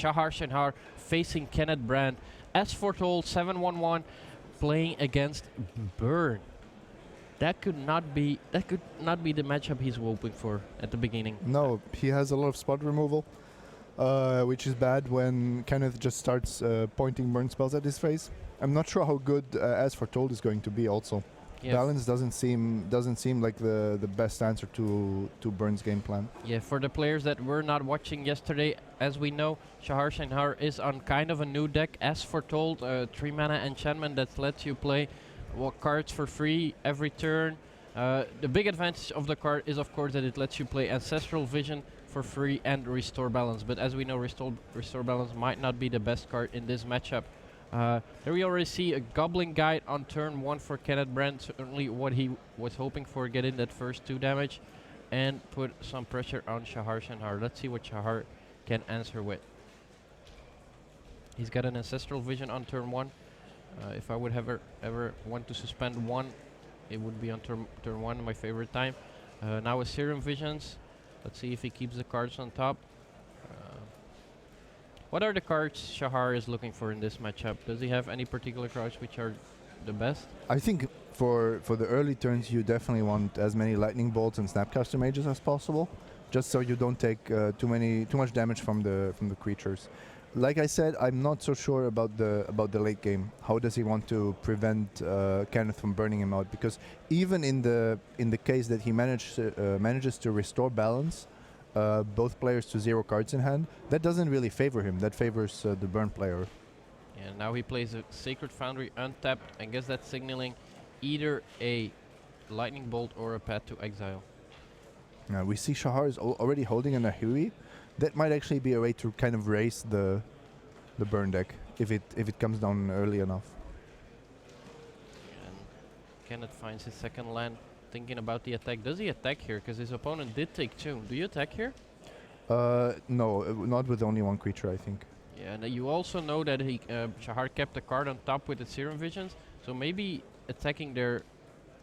Shahar Shenhar facing Kenneth Brand. As foretold, 7-1-1 playing against Burn. That could not be the matchup he's hoping for at the beginning. No, he has a lot of spot removal, which is bad when Kenneth just starts pointing burn spells at his face. I'm not sure how good As Foretold is going to be also. Yeah. Balance doesn't seem like the best answer to Burn's game plan. Yeah, for the players that were not watching yesterday, as we know, Shahar Shenhar is on kind of a new deck. As Foretold, 3 mana enchantment that lets you play cards for free every turn. The big advantage of the card is, of course, that it lets you play Ancestral Vision for free and Restore Balance. But as we know, Restore Balance might not be the best card in this matchup. There we already see a Goblin Guide on turn 1 for Kenneth Brand. Certainly what he was hoping for, get in that first 2 damage and put some pressure on Shahar Shenhar. Let's see what Shahar can answer with. He's got an Ancestral Vision on turn 1. If I would ever want to suspend one, it would be on turn 1, my favorite time. Now with Serum Visions, let's see if he keeps the cards on top. What are the cards Shahar is looking for in this matchup? Does he have any particular cards which are the best? I think for the early turns you definitely want as many Lightning Bolts and Snapcaster Mages as possible, just so you don't take too much damage from the creatures. Like I said, I'm not so sure about the late game. How does he want to prevent Kenneth from burning him out? Because even in the case that he manages to restore balance, both players to 0 cards in hand, that doesn't really favor him. That favors the burn player. Yeah, now he plays a Sacred Foundry untapped. I guess that's signaling either a Lightning Bolt or a Path to Exile. We see Shahar is already holding an Ahiri. That might actually be a way to kind of raise the burn deck if it comes down early enough. And Kenneth finds his second land, thinking about the attack. Does he attack here? Because his opponent did take 2. Do you attack here? No, not with only 1 creature, I think. Yeah, and you also know that Shahar kept the card on top with the Serum Visions, so maybe attacking there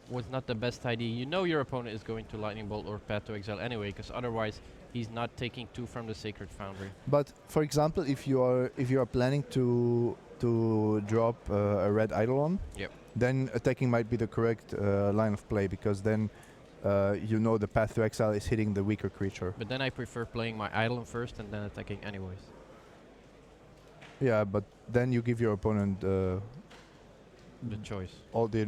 was not the best idea. You know your opponent is going to Lightning Bolt or Path to Exile anyway, because otherwise he's not taking 2 from the Sacred Foundry. But for example, if you are planning to drop a red Eidolon, yep, then attacking might be the correct line of play, because then you know the Path to Exile is hitting the weaker creature. But then I prefer playing my Eidolon first and then attacking anyways. Yeah, but then you give your opponent the choice. All the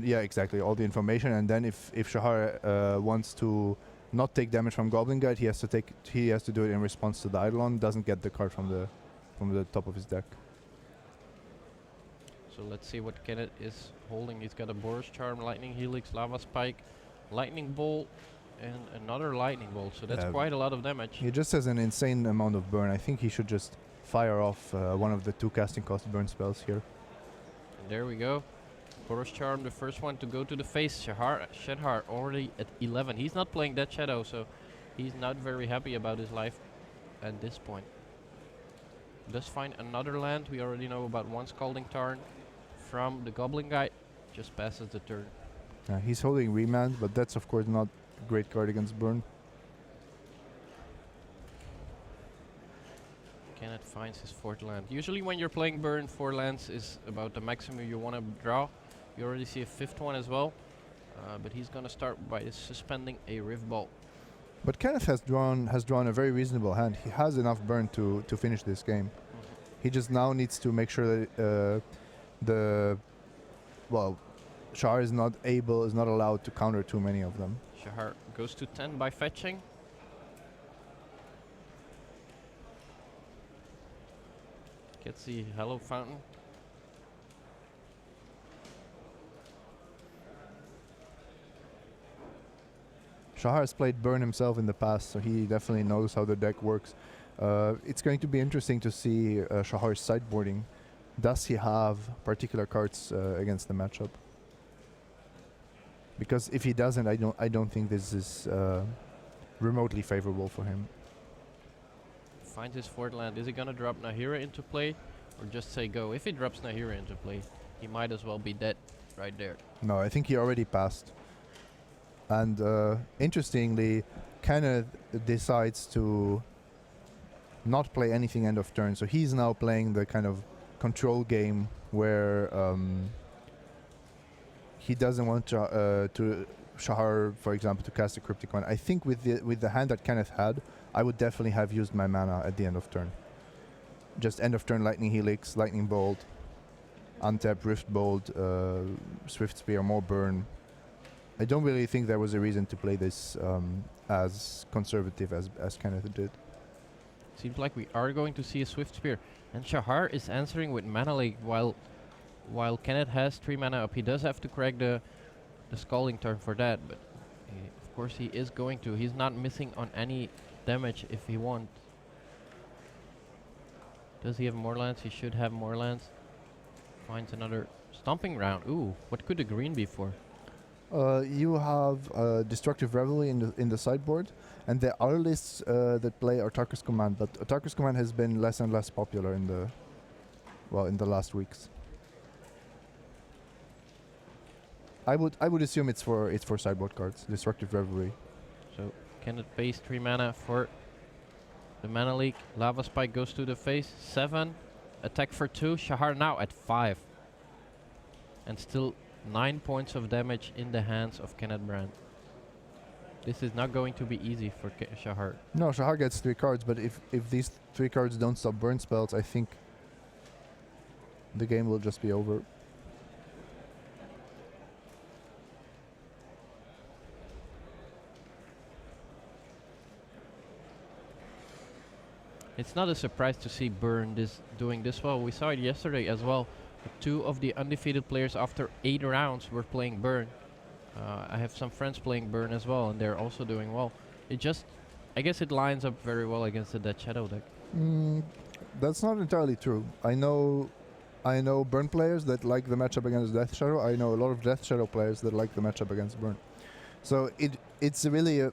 information, and then if Shahar wants to not take damage from Goblin Guide, he has to do it in response to the Eidolon. Doesn't get the card from the top of his deck. So let's see what Kenneth is holding. He's got a Boros Charm, Lightning Helix, Lava Spike, Lightning Bolt, and another Lightning Bolt. So that's quite a lot of damage. He just has an insane amount of burn. I think he should just fire off one of the 2 casting cost burn spells here. And there we go. Boros Charm, the first one to go to the face. Shenhar already at 11. He's not playing Dead Shadow, so he's not very happy about his life at this point. Does find another land. We already know about 1 Scalding Tarn from the Goblin Guide. Just passes the turn. He's holding Remand, but that's of course not a great card against burn. Kenneth finds his 4th land. Usually when you're playing burn, 4 lands is about the maximum you want to draw. You already see a 5th one as well, but he's gonna start by suspending a Rift Bolt. But Kenneth has drawn a very reasonable hand. He has enough burn to finish this game. He just now needs to make sure that Shahar is not allowed to counter too many of them. Shahar goes to 10 by fetching. Gets the Hello Fountain. Shahar has played burn himself in the past, so he definitely knows how the deck works. It's going to be interesting to see Shahar's sideboarding. Does he have particular cards against the matchup? Because if he doesn't, I don't think this is remotely favorable for him. Finds his 4th land. Is he gonna drop Nahira into play, or just say go? If he drops Nahira into play, he might as well be dead right there. No, I think he already passed. And interestingly, Kenneth decides to not play anything end of turn. So he's now playing the kind of control game where he doesn't want to Shahar, for example, to cast a Cryptic One. I think with the hand that Kenneth had, I would definitely have used my mana at the end of turn. Just end of turn Lightning Helix, Lightning Bolt, untap Rift Bolt, Swift Spear, more burn. I don't really think there was a reason to play this as conservative as Kenneth did. Seems like we are going to see a Swift Spear. And Shahar is answering with Mana Lake while Kenneth has 3 mana up. He does have to correct the Scalding Turn for that, but of course he is going to. He's not missing on any damage if he wants. Does he have more lands? He should have more lands. Finds another Stomping Ground. Ooh, what could the green be for? You have Destructive Revelry in the sideboard, and there are lists that play Autarchus Command, but Autarchus Command has been less and less popular in the last weeks. I would assume it's for sideboard cards, Destructive Revelry. So Kenneth pays 3 mana for the Mana Leak. Lava Spike goes to the face. 7. Attack for 2. Shahar now at 5. And still 9 points of damage in the hands of Kenneth Brand. This is not going to be easy for Shahar. No, Shahar gets 3 cards, but if these 3 cards don't stop burn spells, I think the game will just be over. It's not a surprise to see Burn doing this well. We saw it yesterday as well. 2 of the undefeated players after 8 rounds were playing Burn. I have some friends playing Burn as well, and they're also doing well. I guess it lines up very well against the Dead Shadow deck. That's not entirely true. I know Burn players that like the matchup against Death Shadow. I know a lot of Death Shadow players that like the matchup against Burn. So it's really a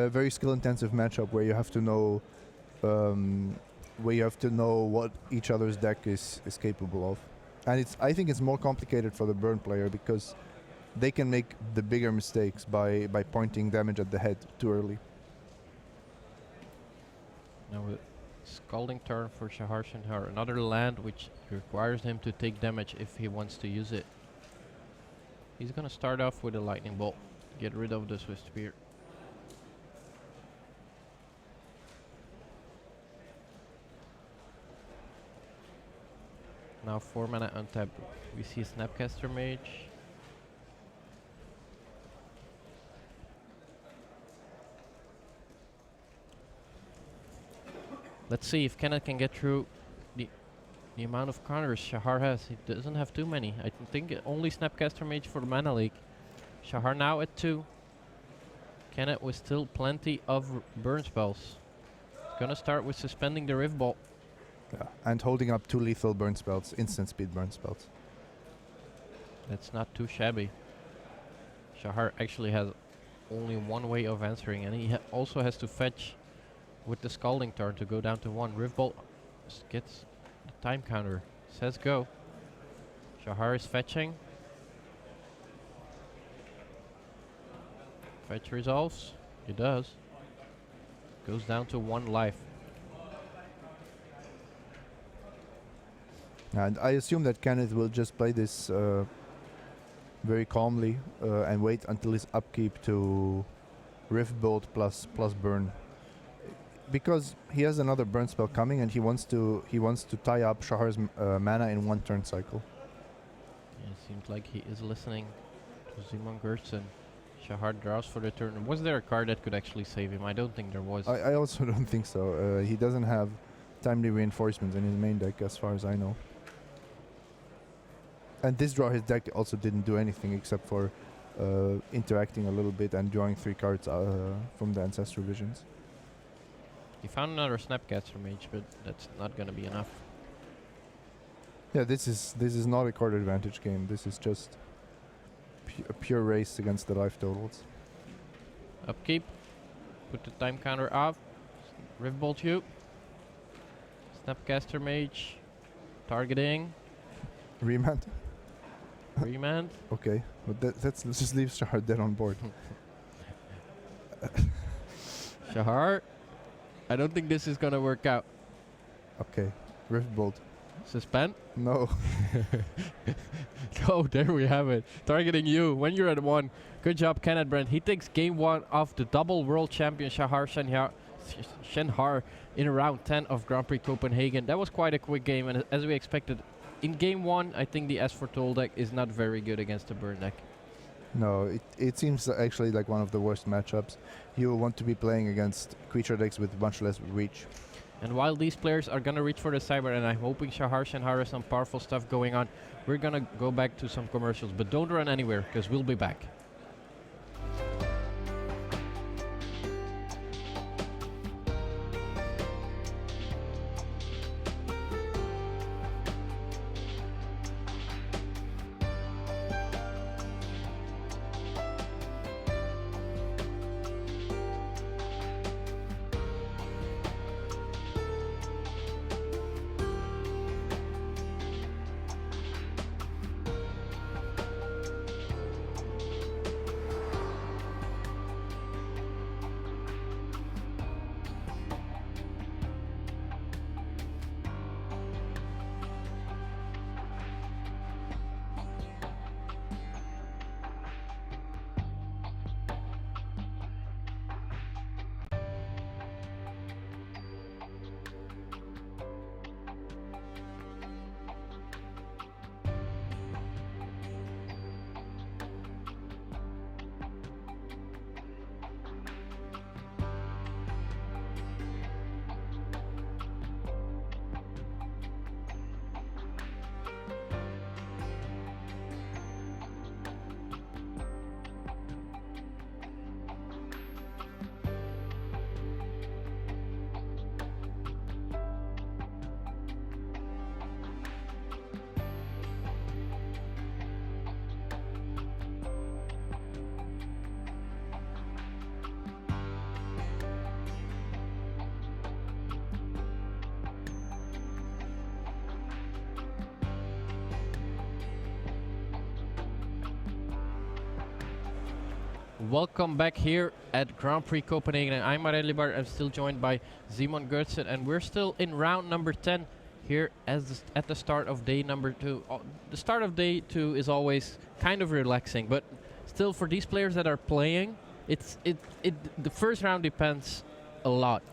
very skill-intensive matchup where you have to know what each other's deck is capable of. And I think it's more complicated for the Burn player because they can make the bigger mistakes by pointing damage at the head too early. Now a Scalding Turn for Shahar Shinhar, another land which requires him to take damage if he wants to use it. He's gonna start off with a Lightning Bolt, get rid of the Swift Spear. Now 4 mana untap. We see Snapcaster Mage. Let's see if Kenneth can get through the amount of counters Shahar has. He doesn't have too many. I think only Snapcaster Mage for the Mana Leak. Shahar now at 2. Kenneth with still plenty of burn spells. Gonna start with suspending the Rift Bolt. Yeah, and holding up 2 lethal burn spells, instant speed burn spells. That's not too shabby. Shahar actually has only one way of answering, and he also has to fetch with the Scalding Turn to go down to 1. Riftbolt gets the time counter. Says go. Shahar is fetching. Fetch resolves. He does. Goes down to 1 life. And I assume that Kenneth will just play this very calmly and wait until his upkeep to Rift Bolt plus burn, because he has another burn spell coming and he wants to tie up Shahar's mana in 1 turn cycle. Yeah, it seems like he is listening to Simon Gertsen. Shahar draws for the turn. Was there a card that could actually save him? I don't think there was. I also don't think so. He doesn't have timely reinforcements in his main deck as far as I know. And this draw, his deck also didn't do anything except for interacting a little bit and drawing 3 cards from the Ancestral Visions. He found another Snapcaster Mage, but that's not going to be enough. Yeah, this is not a card advantage game. This is just a pure race against the life totals. Upkeep. Put the time counter off. Riftbolt you. Snapcaster Mage. Targeting. Remand? Remand. Okay, but let's just leave Shahar dead on board. Shahar I don't think this is gonna work out. Okay, Rift Bolt. Suspend. No. Oh, there we have it. Targeting you when you're at 1. Good job, Kenneth Brand. He takes game 1 of the double world champion Shahar Shenhar in round 10 of Grand Prix Copenhagen. That was quite a quick game, and as we expected, in game 1, I think the S for Toll deck is not very good against the Burn deck. No, it seems actually like one of the worst matchups. You want to be playing against creature decks with much less reach. And while these players are gonna reach for the Cyber, and I'm hoping Shahar Shenhar has some powerful stuff going on, we're gonna go back to some commercials. But don't run anywhere, because we'll be back. Welcome back here at Grand Prix Copenhagen. I'm Marijn Libar. I'm still joined by Simon Gertsen, and we're still in round number 10 here at the start of day number 2. The start of day 2 is always kind of relaxing, but still for these players that are playing, the first round depends a lot.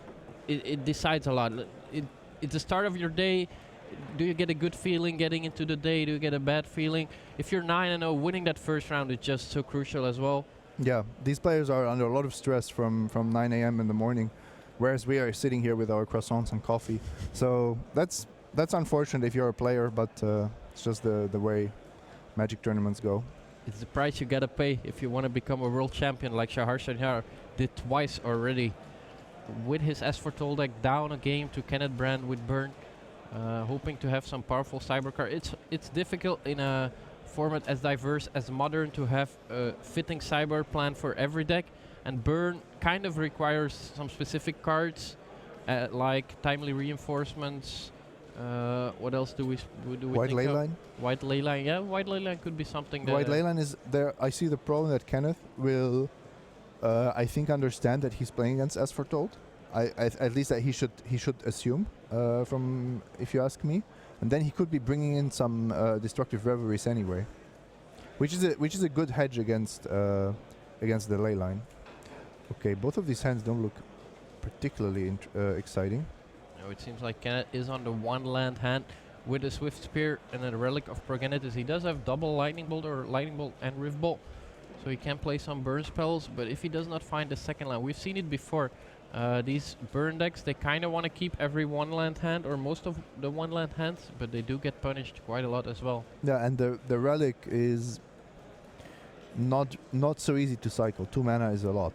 It decides a lot. It's the start of your day. Do you get a good feeling getting into the day? Do you get a bad feeling? If you're 9-0, winning that first round is just so crucial as well. Yeah, these players are under a lot of stress from 9 a.m. in the morning, whereas we are sitting here with our croissants and coffee. So that's unfortunate if you're a player, but it's just the way Magic tournaments go. It's the price you gotta pay if you want to become a world champion, like Shahar Shenhar did twice already. With his S for Toll deck down a game to Kenneth Brand with Burn, hoping to have some powerful cyber card. It's difficult in a format as diverse as Modern to have a fitting cyber plan for every deck, and Burn kind of requires some specific cards like timely reinforcements. What else do we White think Leyline? White Leyline, yeah, White Leyline could be something. White Leyline is there. I see the problem that Kenneth will, I think, understand that he's playing against S for Told. At least that he should assume, from if you ask me. And then he could be bringing in some destructive reveries anyway, which is a good hedge against the Leyline. Okay, both of these hands don't look particularly exciting. No, it seems like Kenneth is on the one land hand with a Swift Spear and a Relic of Progenitus. He does have double Lightning Bolt or Lightning Bolt and Rift Bolt, so he can play some burn spells. But if he does not find the second land, we've seen it before. These burn decks, they kind of want to keep every one land hand or most of the one land hands, but they do get punished quite a lot as well. Yeah, and the relic is not so easy to cycle. 2 mana is a lot.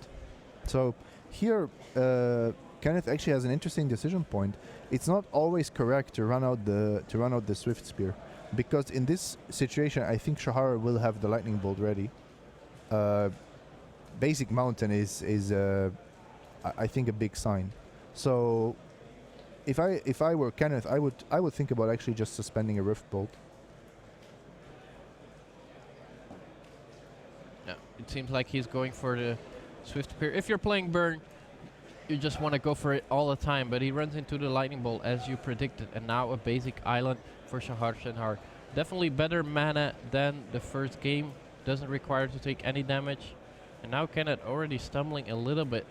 So here Kenneth actually has an interesting decision point. It's not always correct to run out the Swift Spear, because in this situation I think Shahar will have the Lightning Bolt ready. Basic Mountain is I think a big sign. So if I were Kenneth, I would think about actually just suspending a Rift Bolt. Yeah, it seems like he's going for the Swift Spear. If you're playing Burn, you just want to go for it all the time, but he runs into the lightning bolt as you predicted, and now a basic island for Shahar Shenhar. Definitely better mana than the first game, doesn't require to take any damage. And now Kenneth already stumbling a little bit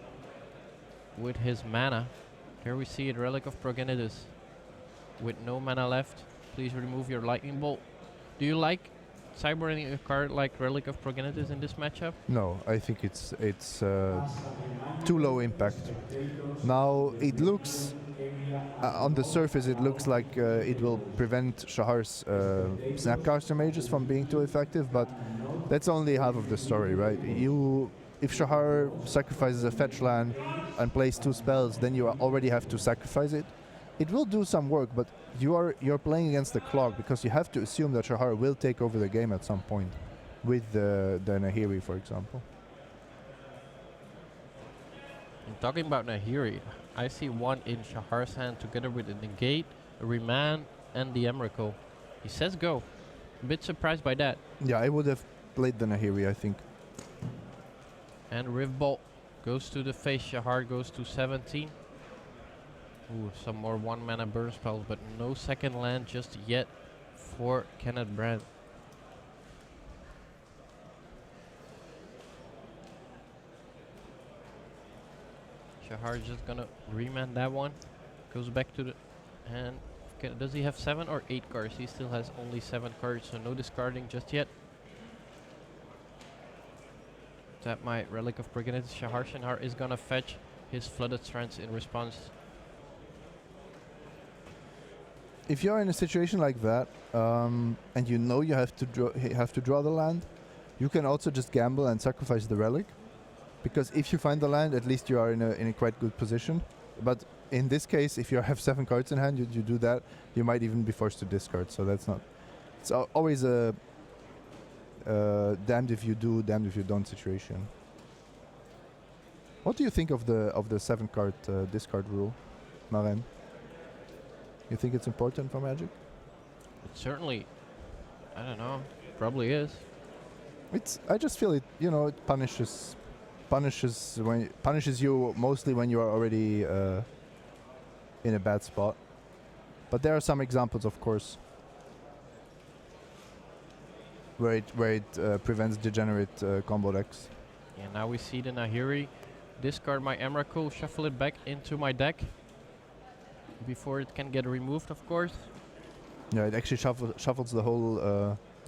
with his mana. Here we see it, Relic of Progenitus. With no mana left, please remove your lightning bolt. Do you like sideboarding a card like Relic of Progenitus in this matchup? No, I think it's too low impact. Now it looks on the surface it looks like it will prevent Shahar's Snapcaster Mages from being too effective, but that's only half of the story, right? If Shahar sacrifices a fetch land and plays 2 spells, then you already have to sacrifice it. It will do some work, but you're playing against the clock because you have to assume that Shahar will take over the game at some point with the Nahiri, for example. And talking about Nahiri, I see one in Shahar's hand together with a Negate, a Remand, and the Emrakul. He says go. A bit surprised by that. Yeah, I would have played the Nahiri, I think. And Rivbolt goes to the face. Shahar goes to 17. Ooh, some more 1 mana burn spells, but no second land just yet for Kenneth Brand. Shahar just gonna remand that one. Goes back to the hand. Does he have 7 or 8 cards? He still has only 7 cards, so no discarding just yet. Tap my Relic of Progenitus. Shahar Shenhar is gonna fetch his Flooded Strands in response. If you're in a situation like that, and you know you have to draw the land, you can also just gamble and sacrifice the relic, because if you find the land, at least you are in a quite good position. But in this case, if you have 7 cards in hand, you do that, you might even be forced to discard. So that's not. It's always a damned if you do, damned if you don't situation. What do you think of the 7-card discard rule, Maren? You think it's important for Magic? It certainly, I don't know, probably is. I just feel it. It punishes you mostly when you are already in a bad spot. But there are some examples, of course, where it prevents degenerate combo decks. Yeah, now we see the Nahiri. Discard my Emrakul, shuffle it back into my deck before it can get removed, of course. Yeah, it actually shuffles the whole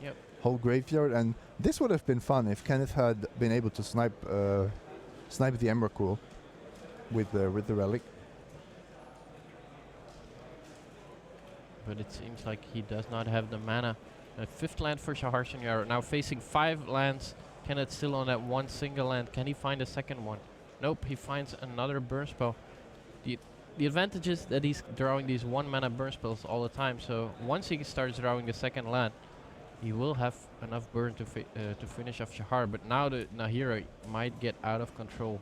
Yep. whole graveyard, and this would have been fun if Kenneth had been able to snipe the Emrakul with the relic. But it seems like he does not have the mana. A 5th land for Shahar Shenhar. Now facing 5 lands. Kenneth still on that 1 single land. Can he find a second one? Nope, he finds another burn spell. The advantage is that he's drawing these 1 mana burn spells all the time, so once he starts drawing the second land, he will have enough burn to finish off Shahar, but now the Nahiri might get out of control.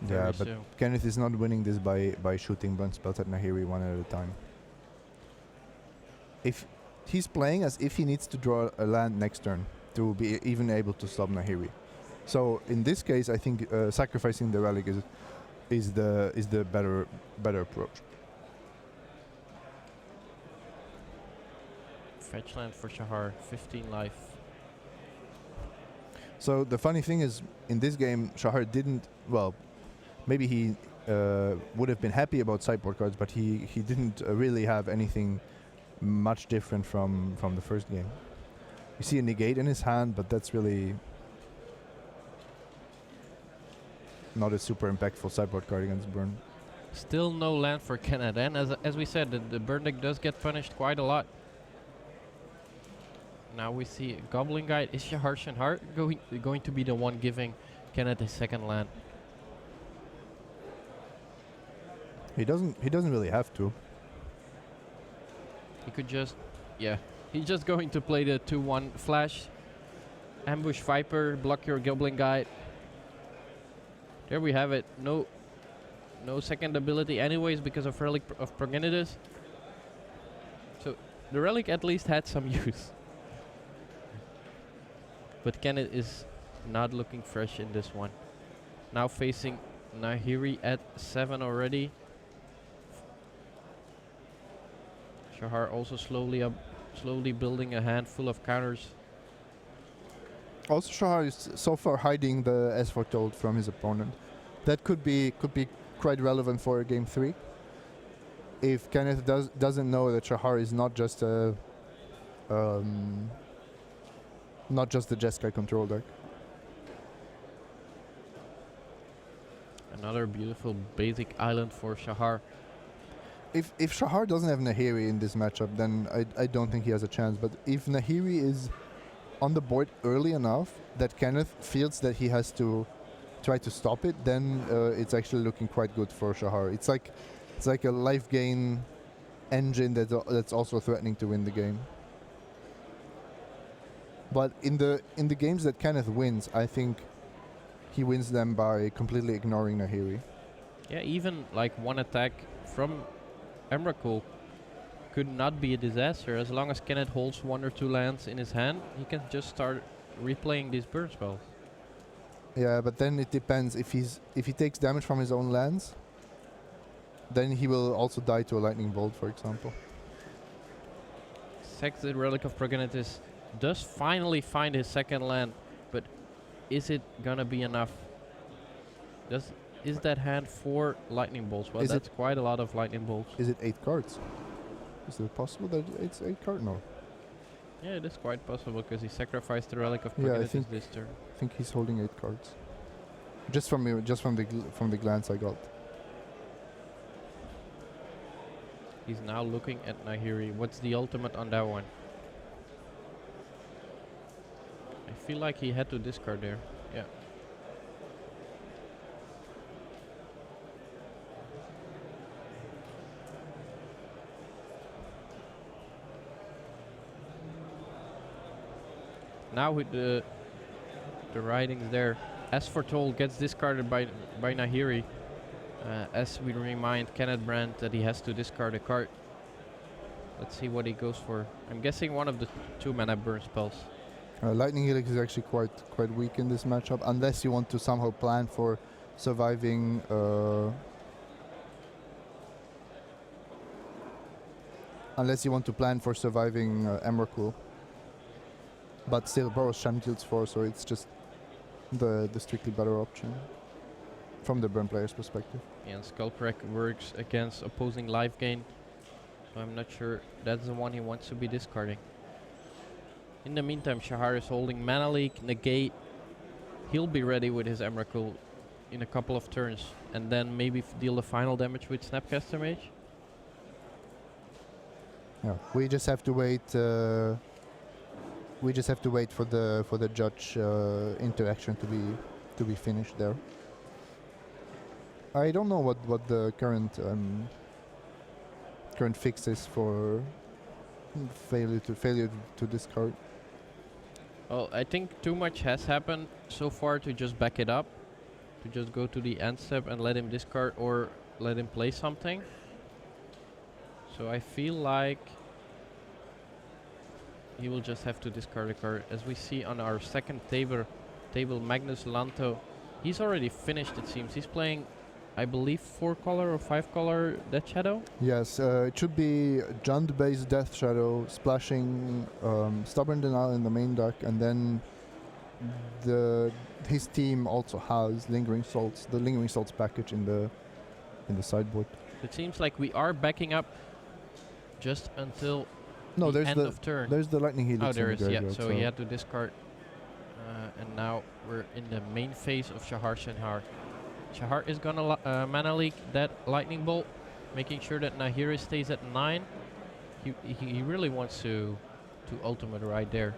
Yeah, but soon. Kenneth is not winning this by shooting burn spells at Nahiri one at a time. If he's playing as if he needs to draw a land next turn to be even able to stop Nahiri. So in this case, I think sacrificing the relic is the better approach. Fetch land for Shahar, 15 life. So the funny thing is, in this game, Shahar didn't. Well, maybe he would have been happy about sideboard cards, but he didn't really have anything much different from the first game. You see a negate in his hand, but that's really not a super impactful sideboard card against burn. Still no land for Kenneth, and as we said, the burn deck does get punished quite a lot. Now we see a Goblin Guide. Is Shahar Shenhar going to be the one giving Kenneth his second land? He doesn't really have to. He could just, yeah. He's just going to play the 2-1 flash, ambush Viper, block your Goblin Guide. There we have it. No second ability anyways because of Relic of Progenitus. So the Relic at least had some use. But Kenneth is not looking fresh in this one. Now facing Nahiri at 7 already. Shahar also slowly building a handful of counters. Also, Shahar is so far hiding the as foretold from his opponent. That could be quite relevant for game 3. If Kenneth doesn't know that Shahar is not just a not just the Jeskai control deck. Another beautiful basic island for Shahar. If Shahar doesn't have Nahiri in this matchup, then I don't think he has a chance. But if Nahiri is on the board early enough that Kenneth feels that he has to try to stop it, then it's actually looking quite good for Shahar. It's like a life gain engine that's also threatening to win the game. But in the games that Kenneth wins, I think he wins them by completely ignoring Nahiri. Yeah, even like one attack from Emrakul could not be a disaster. As long as Kenneth holds 1 or 2 lands in his hand, he can just start replaying these burn spells. Yeah, but then it depends. If he takes damage from his own lands, then he will also die to a lightning bolt, for example. Sexed Relic of Progenitus does finally find his second land, but is it gonna be enough? Is that hand 4 lightning bolts? Well, that's quite a lot of lightning bolts. Is it 8 cards? Is it possible that it's 8 cards? No. Yeah, it is quite possible because he sacrificed the Relic of Yeah, Progenitus this turn. I think he's holding 8 cards. Just from the glance I got. He's now looking at Nahiri. What's the ultimate on that one? I feel like he had to discard there. Yeah. Now with the writings there, as foretold gets discarded by Nahiri. As we remind Kenneth Brandt that he has to discard a card. Let's see what he goes for. I'm guessing one of the 2 mana burn spells. Lightning Helix is actually quite weak in this matchup, unless you want to somehow plan for surviving. Unless you want to plan for surviving Emrakul. But still, Boros Shamtil's 4, so it's just the strictly better option from the burn player's perspective. Yeah, and Skullcrack works against opposing life gain, so I'm not sure that's the one he wants to be discarding. In the meantime, Shahar is holding Mana Leak, Negate. He'll be ready with his Emrakul in a couple of turns, and then maybe deal the final damage with Snapcaster Mage. Yeah, we just have to wait. We just have to wait for the judge interaction to be finished there. I don't know what the current fix is for failure to discard. Well, I think too much has happened so far to just back it up, to just go to the end step and let him discard or let him play something. So I feel like he will just have to discard a card. As we see on our second table Magnus Lanto, he's already finished, it seems. He's playing, I believe, 4-color or 5-color Death Shadow? Yes, it should be Jund-based Death Shadow, splashing Stubborn Denial in the main deck, and then his team also has Lingering Salts, the Lingering Salts package in the sideboard. It seems like we are backing up just until there's end of turn. There's the Lightning Helix. Oh, there is, yeah. So he had to discard. And now we're in the main phase of Shahar Shenhar. Shahar is gonna Mana Leak that Lightning Bolt, making sure that Nahiri stays at 9. He really wants to ultimate right there.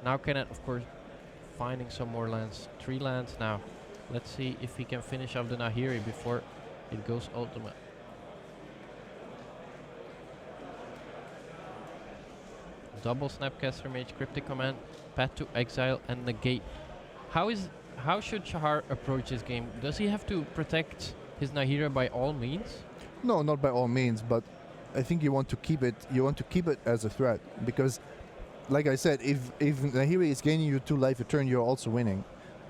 Now Kenneth, of course, finding some more lands. 3 lands now. Let's see if he can finish off the Nahiri before it goes ultimate. Double Snapcaster Mage, Cryptic Command, Path to Exile, and Negate. How should Shahar approach this game? Does he have to protect his Nahiri by all means? No, not by all means, but I think you want to keep it. You want to keep it as a threat because, like I said, if Nahiri is gaining you 2 life a turn, you're also winning.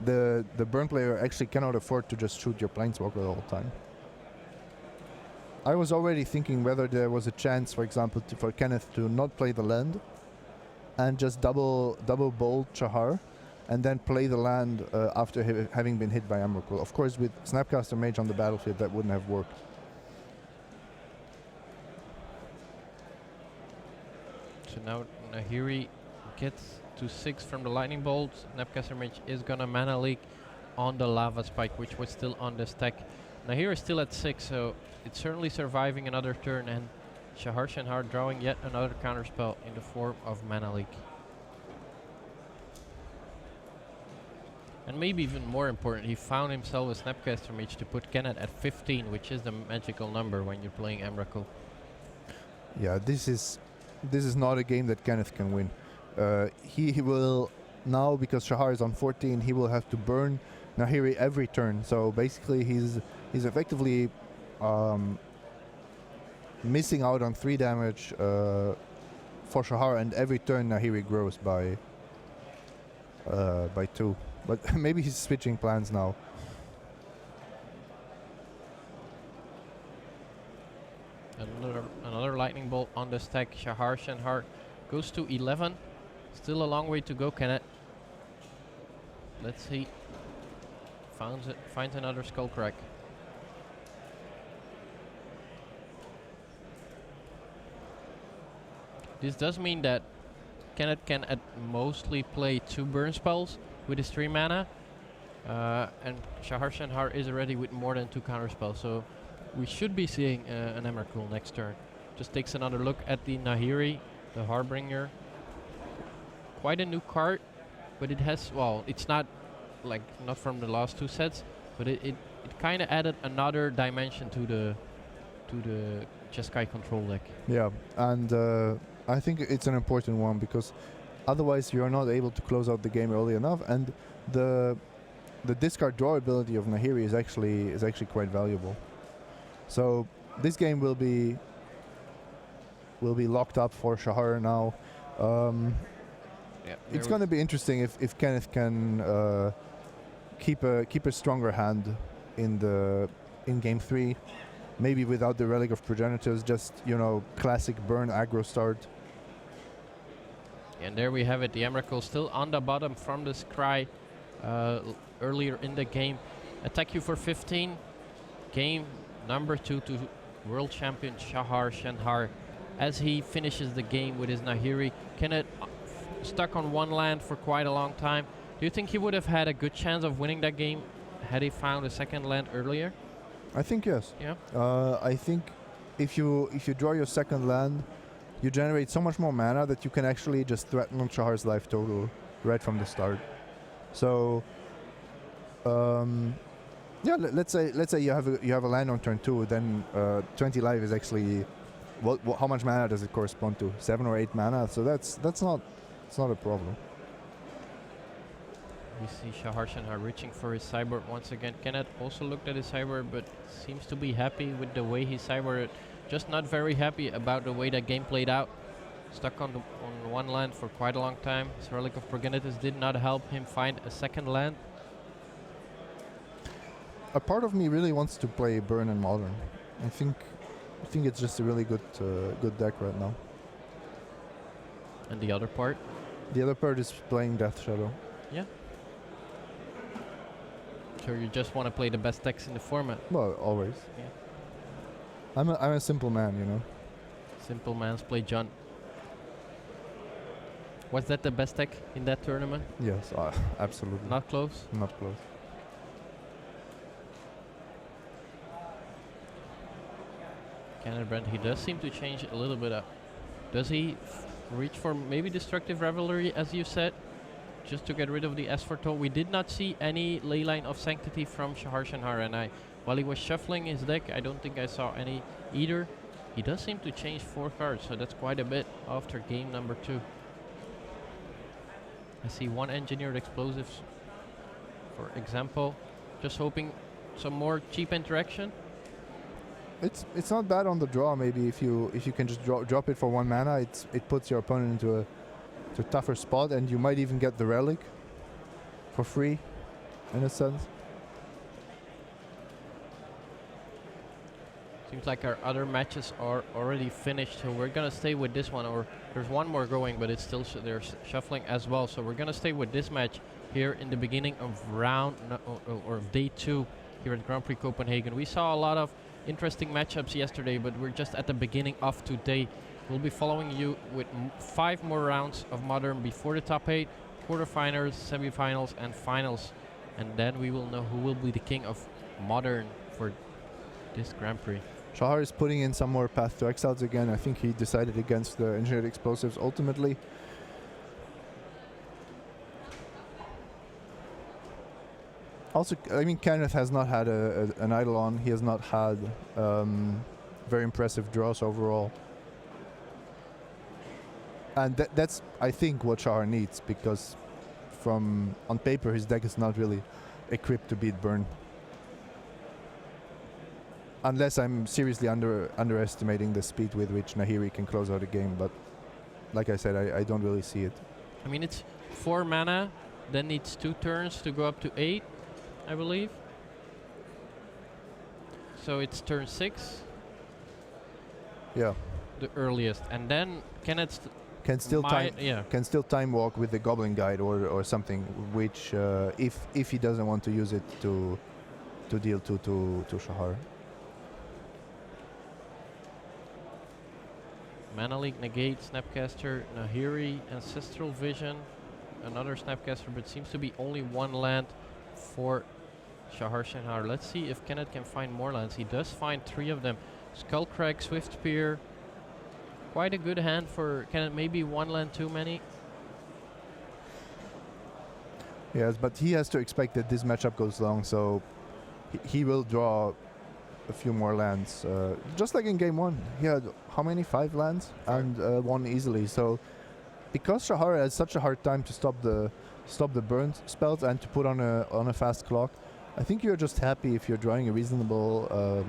the burn player actually cannot afford to just shoot your planeswalker the whole time. I was already thinking whether there was a chance, for example, for Kenneth to not play the land and just double bolt Shahar and then play the land after having been hit by Emrakul. Of course, with Snapcaster Mage on the battlefield, that wouldn't have worked. So now Nahiri gets to 6 from the lightning bolt. Snapcaster Mage is gonna mana leak on the lava spike, which was still on the stack. Nahiri is still at 6, so it's certainly surviving another turn, and Shahar Shanhar drawing yet another counterspell in the form of mana leak. And maybe even more important, he found himself a Snapcaster Mage to put Kenneth at 15, which is the magical number when you're playing Emrakul. Yeah, this is not a game that Kenneth can win. He will now, because Shahar is on 14, he will have to burn Nahiri every turn. So basically, he's effectively missing out on 3 damage for Shahar, and every turn Nahiri grows by 2. But maybe he's switching plans now. Another lightning bolt on the stack. Shahar Shanhar goes to 11. Still a long way to go, Kenneth. Let's see. Finds another Skullcrack. This does mean that Kenneth can at mostly play 2 burn spells with his 3 mana, and Shahar Shanhar is already with more than 2 counter spells, so we should be seeing an Emrakul next turn. Just takes another look at the Nahiri, the Harbinger. Quite a new card, but it has, well, it's not like not from the last 2 sets, but it kind of added another dimension to the Jeskai control deck. Yeah, and I think it's an important one, because otherwise you're not able to close out the game early enough, and the discard draw ability of Nahiri is actually quite valuable. So this game will be locked up for Shahar now. Yeah, it's going to be interesting if Kenneth can keep a stronger hand in game 3, maybe without the Relic of Progenitors, just classic burn aggro start. And there we have it, the Emrakul still on the bottom from the scry earlier in the game. Attack you for 15. Game number 2 to world champion Shahar Shanhar as he finishes the game with his Nahiri. Kenneth stuck on 1 land for quite a long time. Do you think he would have had a good chance of winning that game had he found a 2nd land earlier? I think yes. Yeah. I think if you draw your 2nd land, you generate so much more mana that you can actually just threaten on Shahar's life total right from the start. So, yeah, let's say you have a land on turn 2, then 20 life is actually how much mana does it correspond to? 7 or 8 mana. So it's not a problem. We see Shahar Shanhar reaching for his cyborg once again. Kenneth also looked at his cyborg, but seems to be happy with the way he cyborged. Just not very happy about the way that game played out. Stuck on 1 land for quite a long time. His Relic of Progenitors did not help him find a 2nd land. A part of me really wants to play Burn and Modern. I think it's just a really good deck right now. And the other part? The other part is playing Death Shadow. Yeah. So you just want to play the best decks in the format? Well, always. Yeah. I'm a simple man, Simple man's play John. Was that the best deck in that tournament? Yes, absolutely. Not close? Not close. Kenneth Brent, he does seem to change it a little bit up. Does he reach for maybe Destructive Revelry, as you said, just to get rid of the Esfortol? We did not see any Leyline of Sanctity from Shahar Shanhar, and while he was shuffling his deck, I don't think I saw any either. He does seem to change 4 cards, so that's quite a bit after game number 2. I see 1 Engineered Explosives, for example. Just hoping some more cheap interaction. It's not bad on the draw. Maybe if you can just drop it for 1 mana, it puts your opponent into a tougher spot, and you might even get the Relic for free. in a sense. Seems like our other matches are already finished, so we're gonna stay with this one. Or there's one more going, but it's still they're shuffling as well. So we're gonna stay with this match here in the beginning of round or of day 2 here at Grand Prix Copenhagen. We saw a lot of interesting matchups yesterday, but we're just at the beginning of today. We'll be following you with 5 more rounds of Modern before the top 8, quarterfinals, semifinals, and finals, and then we will know who will be the king of Modern for this Grand Prix. Shahar is putting in some more Path to Exiles again. I think he decided against the Engineered Explosives ultimately. Also, I mean, Kenneth has not had an idle on. He has not had very impressive draws overall. And that's, I think, what Shahar needs, because on paper his deck is not really equipped to beat Burn. Unless I'm seriously underestimating the speed with which Nahiri can close out a game, but like I said, I don't really see it. I mean, it's 4 mana, then needs 2 turns to go up to 8, I believe. So it's turn 6. Yeah. The earliest, and then Kenneth can still time walk with the Goblin Guide or something, which if he doesn't want to use it to deal to Shahar. Mana Leak, Negate, Snapcaster, Nahiri, Ancestral Vision, another Snapcaster, but seems to be only 1 land for Shahar Shenhar. Let's see if Kenneth can find more lands. He does find 3 of them. Skullcrag, Swift Spear. Quite a good hand for Kenneth. Maybe 1 land too many. Yes, but he has to expect that this matchup goes long, so he will draw a few more lands. Just like in game 1, he had how many? 5 lands and won easily. So because Shahar has such a hard time to stop the burn spells and to put on a fast clock, I think you're just happy if you're drawing a reasonable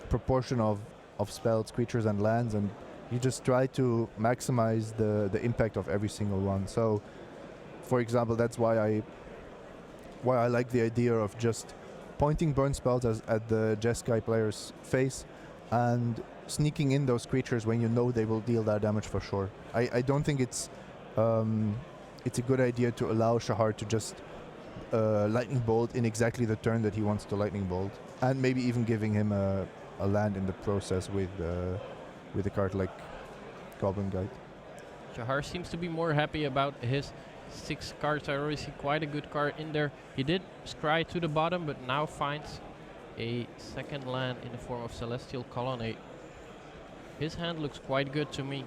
proportion of spells, creatures, and lands, and you just try to maximize the impact of every single one. So, for example, that's why I like the idea of just pointing burn spells at the Jeskai player's face and sneaking in those creatures when you know they will deal that damage for sure. I don't think it's a good idea to allow Shahar to just lightning bolt in exactly the turn that he wants to lightning bolt, and maybe even giving him a land in the process with a card like Goblin Guide. Shahar seems to be more happy about his 6 cards. I already see quite a good card in there. He did scry to the bottom, but now finds a 2nd land in the form of Celestial Colonnade. His hand looks quite good to me.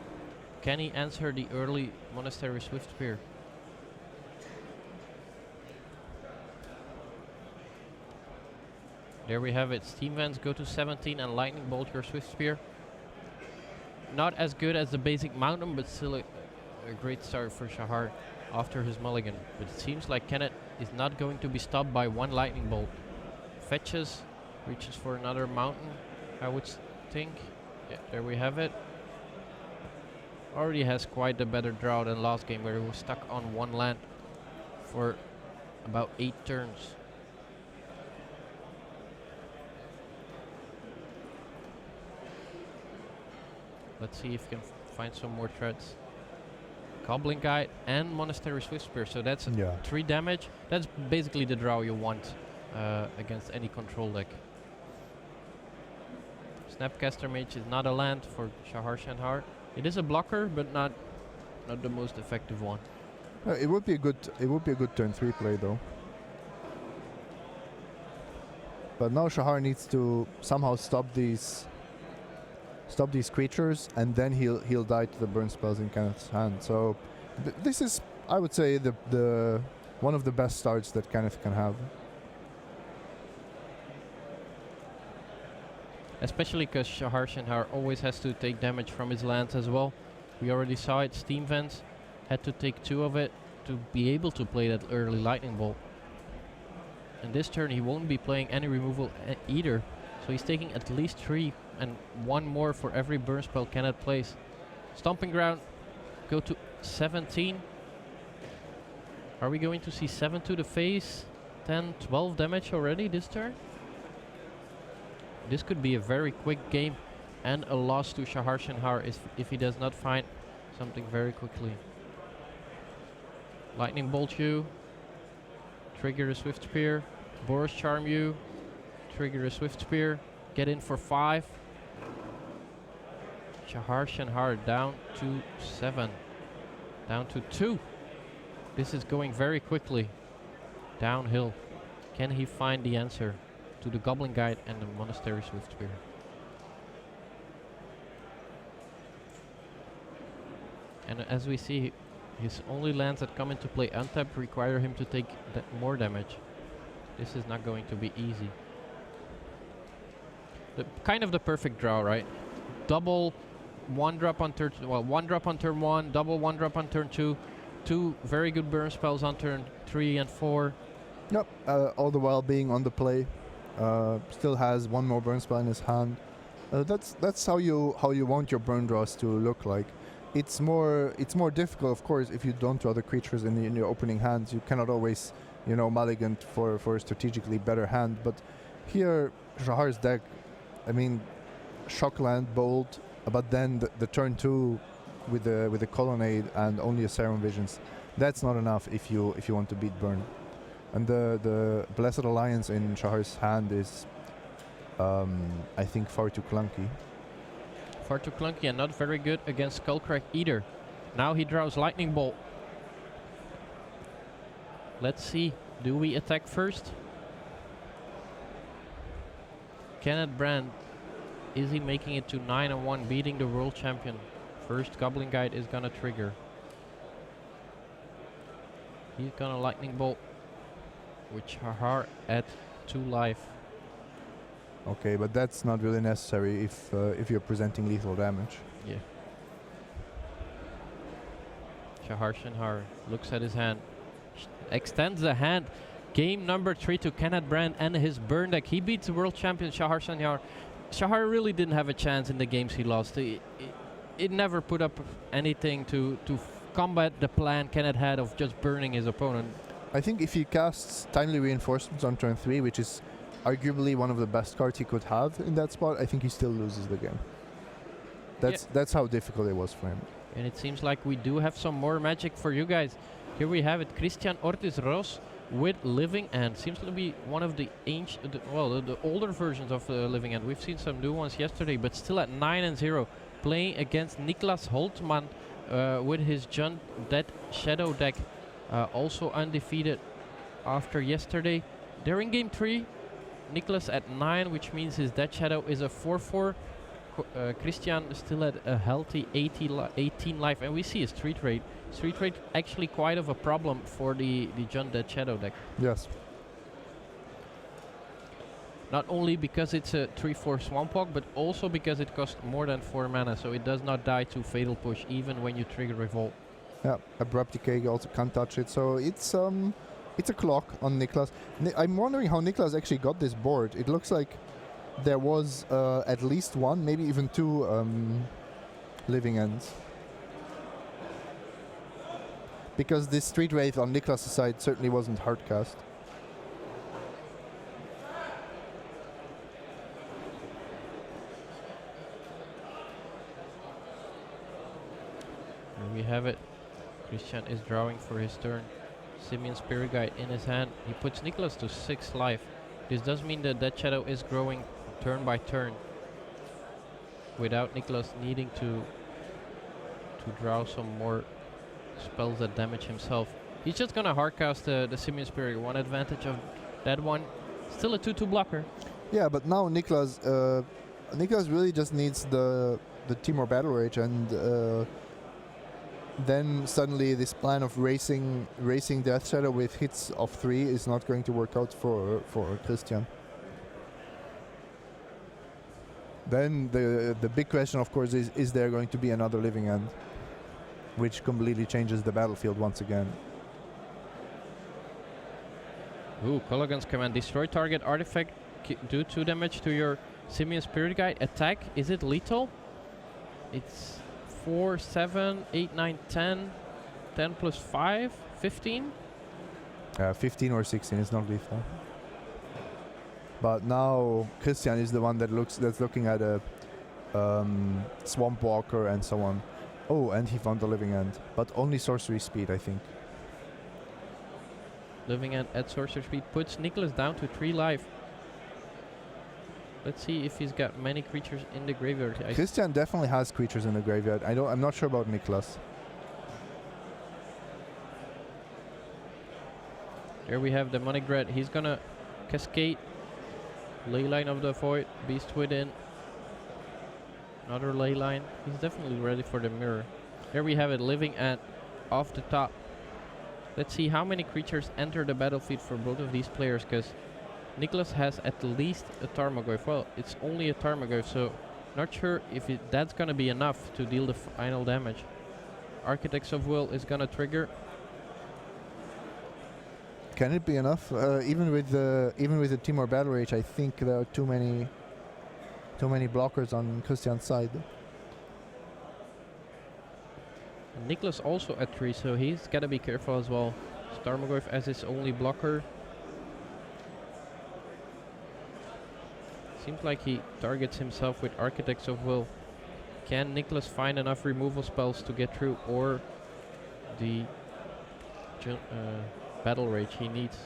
Can he answer the early Monastery Swift Spear? There we have it. Steam Vents go to 17 and Lightning Bolt your Swift Spear. Not as good as the basic Mountain, but still a great start for Shahar after his mulligan. But it seems like Kenneth is not going to be stopped by 1 Lightning Bolt. Fetches, reaches for another Mountain, I would think. Yeah, there we have it. Already has quite a better draw than last game, where he was stuck on 1 land for about 8 turns. Let's see if we can find some more threats. Goblin Guide and Monastery Swift Spear, so that's 3 damage. That's basically the draw you want against any control deck. Snapcaster Mage is not a land for Shahar Shenhar. It is a blocker, but not the most effective one. It would be a good turn 3 play though. But now Shahar needs to somehow stop these creatures, and then he'll die to the burn spells in Kenneth's hand. So this is, I would say, the one of the best starts that Kenneth can have. Especially because Shahar Shenhar always has to take damage from his lands as well. We already saw it. Steam Vents had to take 2 of it to be able to play that early Lightning Bolt. And this turn he won't be playing any removal either. So he's taking at least 3 and 1 more for every burn spell Kenneth plays. Stomping Ground go to 17. Are we going to see 7 to the face? 10, 12 damage already this turn. This could be a very quick game and a loss to Shahar Shenhar if he does not find something very quickly. Lightning Bolt you. Trigger a Swift Spear. Boros Charm you. Trigger a Swift Spear. Get in for 5. Shahar Shenhar down to 7. Down to 2. This is going very quickly. Downhill. Can he find the answer to the Goblin Guide and the Monastery Swift Spear? And as we see, his only lands that come into play untapped require him to take more damage. This is not going to be easy. Kind of the perfect draw, right? Double 1-drop on turn, well, 1-drop on turn 1, double 1-drop on turn 2, 2 very good burn spells on turn 3 and 4. Yep, all the while being on the play. Still has 1 more burn spell in his hand. That's how you want your burn draws to look like. It's more difficult, of course, if you don't draw the creatures in your opening hands. You cannot always, mulligan for a strategically better hand. But here, Shahar's deck, I mean, Shockland, Bolt, but then the turn 2 with the Colonnade and only a Serum Visions. That's not enough if you want to beat burn. And the Blessed Alliance in Shahar's hand is, I think, far too clunky. Far too clunky and not very good against Skullcrack either. Now he draws Lightning Bolt. Let's see, do we attack first? Kenneth Brand, is he making it to 9-1, beating the world champion? First Goblin Guide is gonna trigger. He's gonna Lightning Bolt with Shahar at 2 life. Okay, but that's not really necessary if you're presenting lethal damage. Yeah. Shahar Shenhar looks at his hand, extends the hand. Game number 3 to Kenneth Brand and his burn deck. He beats the world champion Shahar Shenhar. Shahar really didn't have a chance in the games he lost. It never put up anything to combat the plan Kenneth had of just burning his opponent. I think if he casts Timely Reinforcements on turn 3, which is arguably one of the best cards he could have in that spot, I think he still loses the game. That's how difficult it was for him. And it seems like we do have some more magic for you guys. Here we have it, Christian Ortiz Ros with Living End. Seems to be one of the ancient, the older versions of the Living End. We've seen some new ones yesterday, but still at 9-0, playing against Niklas Holtman with his Jund Dead Shadow deck, also undefeated after yesterday. During game 3, Niklas at 9, which means his Dead Shadow is a 4-4. Christian still at a healthy 18 life, and we see a street rate. Street rate actually quite of a problem for the Jund Dead Shadow deck. Yes. Not only because it's a 3-4 Swamp Walk, but also because it costs more than 4 mana, so it does not die to Fatal Push even when you trigger Revolt. Yeah, Abrupt Decay, you also can't touch it, so it's a clock on Niklas. I'm wondering how Niklas actually got this board. It looks like there was at least 1, maybe even 2 Living Ends. Because this Street Wraith on Niklas' side certainly wasn't hardcast. And we have it. Christian is drawing for his turn. Simian Spirit Guide in his hand. He puts Niklas to 6 life. This does mean that Dead Shadow is growing turn by turn, without Niklas needing to draw some more spells that damage himself. He's just gonna hardcast the Simian Spirit. One advantage of that one, still a 2-2 blocker. Yeah, but now Niklas really just needs the Timor Battle Rage, and then suddenly this plan of racing Death Shadow with hits of 3 is not going to work out for Christian. Then the big question, of course, is there going to be another Living End, which completely changes the battlefield once again. Ooh, Kolaghan's command. Destroy target artifact, do 2 damage to your Simian Spirit Guide. Attack, is it lethal? It's 4, 7, 8, 9, 10. 10 plus 5, 15. 15 or 16 is not lethal. But now Christian is the one that's looking at a Swamp Walker and so on. Oh, and he found the Living End, but only sorcery speed, I think. Living End at sorcery speed puts Nicholas down to 3 life. Let's see if he's got many creatures in the graveyard. Christian definitely has creatures in the graveyard. I'm not sure about Nicholas. There we have the Money Dread. He's gonna cascade. Leyline of the Void, Beast Within. Another Leyline. He's definitely ready for the mirror. There we have it, Living End off the top. Let's see how many creatures enter the battlefield for both of these players, because Nicholas has at least a Tarmogoyf. Well, it's only a Tarmogoyf, so not sure if that's gonna be enough to deal the final damage. Architects of Will is gonna trigger. Can it be enough? Even with the Timor Battle Rage, I think there are too many blockers on Christian's side. Nicholas also at 3, so he's gotta be careful as well. Tarmogoyf as his only blocker. Seems like he targets himself with Architects of Will. Can Nicholas find enough removal spells to get through, or the Battle Rage he needs?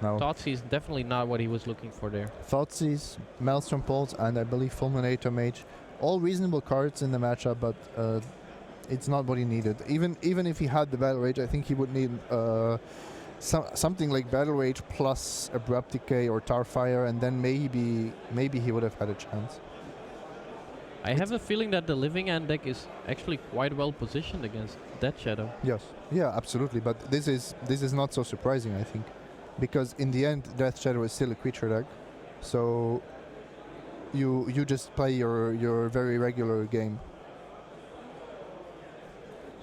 No. Thoughtseize is definitely not what he was looking for there. Thoughtseize, Maelstrom Pulse, and I believe Fulminator Mage. All reasonable cards in the matchup, but it's not what he needed. Even if he had the Battle Rage, I think he would need something like Battle Rage plus Abrupt Decay or Tarfire, and then maybe he would have had a chance. I have a feeling that the Living End deck is actually quite well positioned against Death Shadow. Yes, yeah, absolutely. But this is not so surprising, I think, because in the end, Death Shadow is still a creature deck, so you just play your very regular game.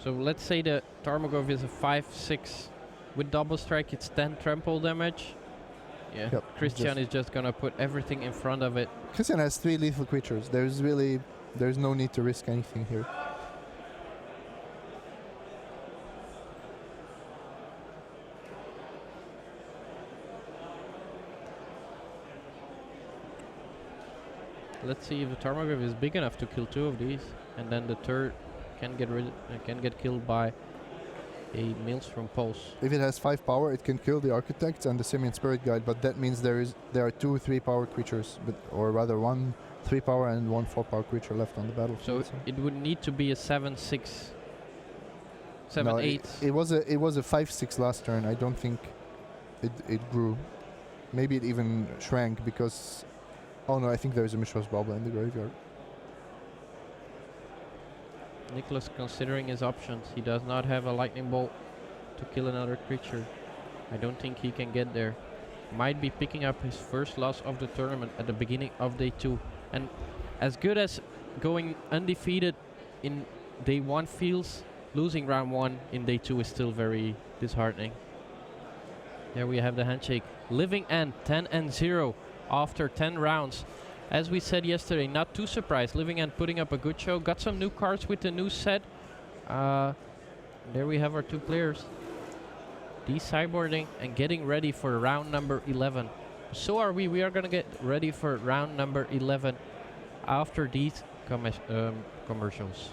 So let's say the Tarmogoyf is a 5/6. With double strike, it's 10 trample damage. Yeah, yep, Christian is just gonna put everything in front of it. Christian has 3 lethal creatures. There's no need to risk anything here. Let's see if the Tarmogoyf is big enough to kill 2 of these, and then the third can get killed by a Maelstrom Pulse. If it has 5 power, it can kill the Architects and the Simian Spirit Guide, but that means there are 2 3-power creatures, or rather 1 3-power and 1 4-power creature left on the battlefield. So it would need to be a 7/6, 7/8. It was a 5/6 last turn. I don't think it grew. Maybe it even shrank because, oh no, I think there's a Mishra's Bauble in the graveyard. Nicholas considering his options. He does not have a Lightning Bolt to kill another creature. I don't think he can get there. Might be picking up his first loss of the tournament at the beginning of day 2. And as good as going undefeated in day 1 feels, losing round 1 in day 2 is still very disheartening. There we have the handshake. Living End 10-0 after 10 rounds. As we said yesterday, not too surprised. Living End putting up a good show. Got some new cards with the new set. There we have our 2 players. Decyborging and getting ready for round number 11. So are we. We are going to get ready for round number 11 after these commercials.